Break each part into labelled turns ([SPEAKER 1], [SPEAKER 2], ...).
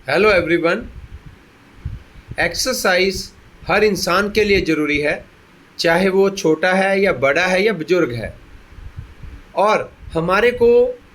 [SPEAKER 1] Hello everyone. Exercise हर इंसान के लिए ज़रूरी है, चाहे वो छोटा है या बड़ा है या बुजुर्ग है। और हमारे को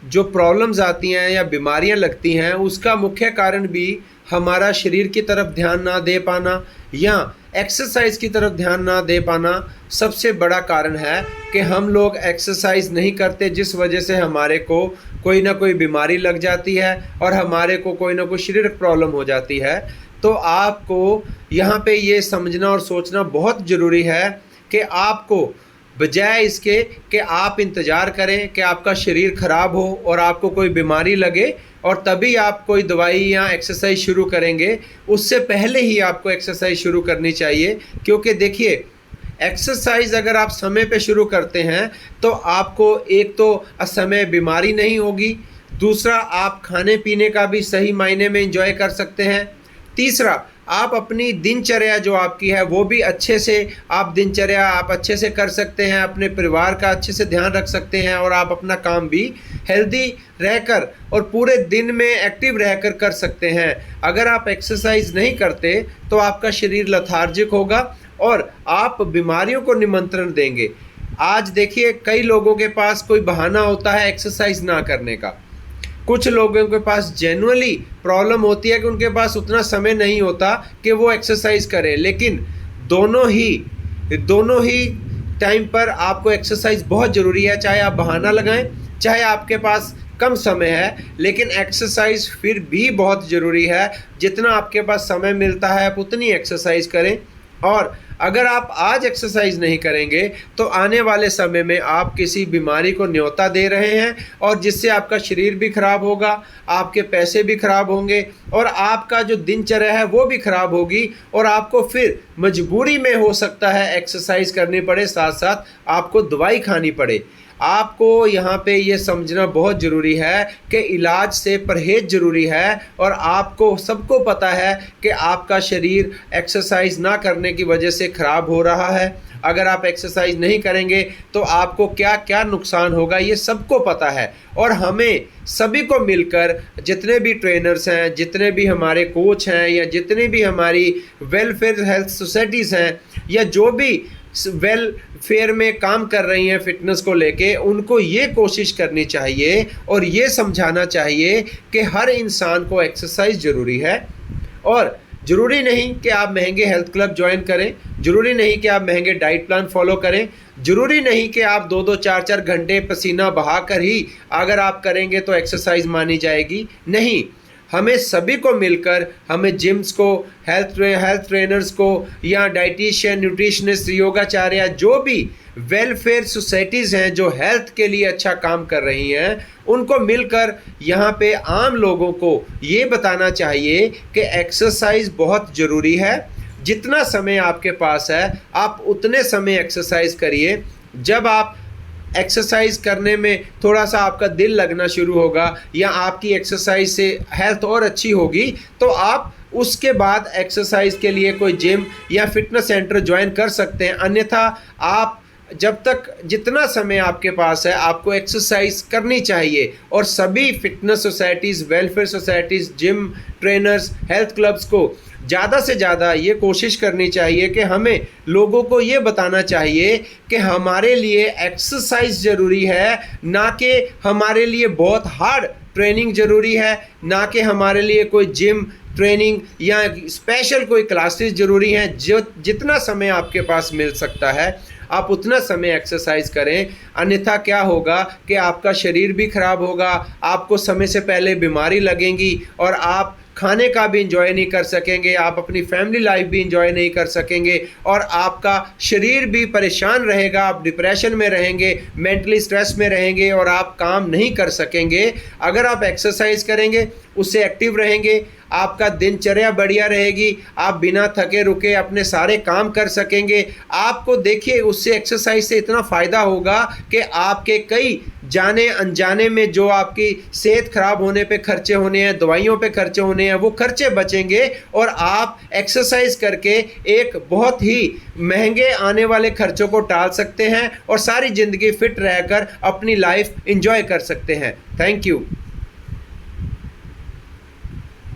[SPEAKER 1] जो प्रॉब्लम्स आती हैं या बीमारियां लगती हैं, उसका मुख्य कारण भी हमारा शरीर की तरफ ध्यान ना दे पाना या एक्सरसाइज की तरफ ध्यान ना दे पाना सबसे बड़ा कारण है कि हम लोग एक्सरसाइज नहीं करते, जिस वजह से हमारे को कोई ना कोई बीमारी लग जाती है और हमारे को कोई ना कोई शारीरिक प्रॉब्लम हो जाती है। तो आपको यहाँ पे ये समझना और सोचना बहुत ज़रूरी है कि आपको बजाय इसके कि आप इंतज़ार करें कि आपका शरीर ख़राब हो और आपको कोई बीमारी लगे और तभी आप कोई दवाई या एक्सरसाइज शुरू करेंगे, उससे पहले ही आपको एक्सरसाइज शुरू करनी चाहिए। क्योंकि देखिए, एक्सरसाइज अगर आप समय पे शुरू करते हैं तो आपको एक तो असमय बीमारी नहीं होगी, दूसरा आप खाने पीने का भी सही मायने में एंजॉय कर सकते हैं, तीसरा आप अपनी दिनचर्या जो आपकी है वो भी अच्छे से आप दिनचर्या आप अच्छे से कर सकते हैं, अपने परिवार का अच्छे से ध्यान रख सकते हैं और आप अपना काम भी हेल्दी रहकर और पूरे दिन में एक्टिव रहकर कर सकते हैं। अगर आप एक्सरसाइज नहीं करते तो आपका शरीर लथार्जिक होगा और आप बीमारियों को निमंत्रण देंगे। आज देखिए, कई लोगों के पास कोई बहाना होता है एक्सरसाइज ना करने का। कुछ लोगों के पास जेन्युइनली प्रॉब्लम होती है कि उनके पास उतना समय नहीं होता कि वो एक्सरसाइज करें, लेकिन दोनों ही टाइम पर आपको एक्सरसाइज बहुत ज़रूरी है। चाहे आप बहाना लगाएं, चाहे आपके पास कम समय है, लेकिन एक्सरसाइज फिर भी बहुत ज़रूरी है। जितना आपके पास समय मिलता है आप उतनी एक्सरसाइज करें। और अगर आप आज एक्सरसाइज नहीं करेंगे तो आने वाले समय में आप किसी बीमारी को न्योता दे रहे हैं और जिससे आपका शरीर भी खराब होगा, आपके पैसे भी खराब होंगे और आपका जो दिनचर्या है वो भी खराब होगी और आपको फिर मजबूरी में हो सकता है एक्सरसाइज करनी पड़े, साथ साथ आपको दवाई खानी पड़े। आपको यहाँ पे ये समझना बहुत ज़रूरी है कि इलाज से परहेज़ ज़रूरी है और आपको सबको पता है कि आपका शरीर एक्सरसाइज ना करने की वजह से ख़राब हो रहा है। अगर आप एक्सरसाइज नहीं करेंगे तो आपको क्या क्या नुकसान होगा ये सबको पता है। और हमें सभी को मिलकर, जितने भी ट्रेनर्स हैं, जितने भी हमारे कोच हैं या जितने भी हमारी वेलफेयर हेल्थ सोसाइटीज़ हैं या जो भी वेलफेयर में काम कर रही हैं फिटनेस को लेके, उनको ये कोशिश करनी चाहिए और ये समझाना चाहिए कि हर इंसान को एक्सरसाइज ज़रूरी है। और ज़रूरी नहीं कि आप महंगे हेल्थ क्लब ज्वाइन करें, ज़रूरी नहीं कि आप महंगे डाइट प्लान फॉलो करें, ज़रूरी नहीं कि आप 2-2 4-4 घंटे पसीना बहा कर ही अगर आप करेंगे तो एक्सरसाइज मानी जाएगी। नहीं, हमें सभी को मिलकर, हमें जिम्स को, हेल्थ ट्रेनर्स को या डाइटिशियन, न्यूट्रिशनिस्ट, योगाचार्य, जो भी वेलफेयर सोसाइटीज़ हैं जो हेल्थ के लिए अच्छा काम कर रही हैं, उनको मिलकर यहाँ पे आम लोगों को ये बताना चाहिए कि एक्सरसाइज बहुत ज़रूरी है। जितना समय आपके पास है आप उतने समय एक्सरसाइज करिए। जब आप एक्सरसाइज करने में थोड़ा सा आपका दिल लगना शुरू होगा या आपकी एक्सरसाइज से हेल्थ और अच्छी होगी तो आप उसके बाद एक्सरसाइज के लिए कोई जिम या फिटनेस सेंटर ज्वाइन कर सकते हैं। अन्यथा आप जब तक जितना समय आपके पास है आपको एक्सरसाइज करनी चाहिए। और सभी fitness societies, welfare societies, gym trainers, health clubs को ज़्यादा से ज़्यादा ये कोशिश करनी चाहिए कि हमें लोगों को ये बताना चाहिए कि हमारे लिए एक्सरसाइज ज़रूरी है, ना कि हमारे लिए बहुत हार्ड ट्रेनिंग ज़रूरी है, ना कि हमारे लिए कोई जिम ट्रेनिंग या स्पेशल कोई क्लासेस ज़रूरी हैं। जो जितना समय आपके पास मिल सकता है आप उतना समय एक्सरसाइज करें। अन्यथा क्या होगा कि आपका शरीर भी खराब होगा, आपको समय से पहले बीमारी लगेंगी और आप खाने का भी इंजॉय नहीं कर सकेंगे, आप अपनी फैमिली लाइफ भी इंजॉय नहीं कर सकेंगे और आपका शरीर भी परेशान रहेगा, आप डिप्रेशन में रहेंगे, मेंटली स्ट्रेस में रहेंगे और आप काम नहीं कर सकेंगे। अगर आप एक्सरसाइज करेंगे, उससे एक्टिव रहेंगे, आपका दिनचर्या बढ़िया रहेगी, आप बिना थके रुके अपने सारे काम कर सकेंगे। आपको देखिए, उससे एक्सरसाइज से इतना फ़ायदा होगा कि आपके कई जाने अनजाने में जो आपकी सेहत खराब होने पे खर्चे होने हैं, दवाइयों पे खर्चे होने हैं, वो खर्चे बचेंगे और आप एक्सरसाइज करके एक बहुत ही महंगे आने वाले खर्चों को टाल सकते हैं और सारी ज़िंदगी फिट रहकर अपनी लाइफ एंजॉय कर सकते हैं। Thank you.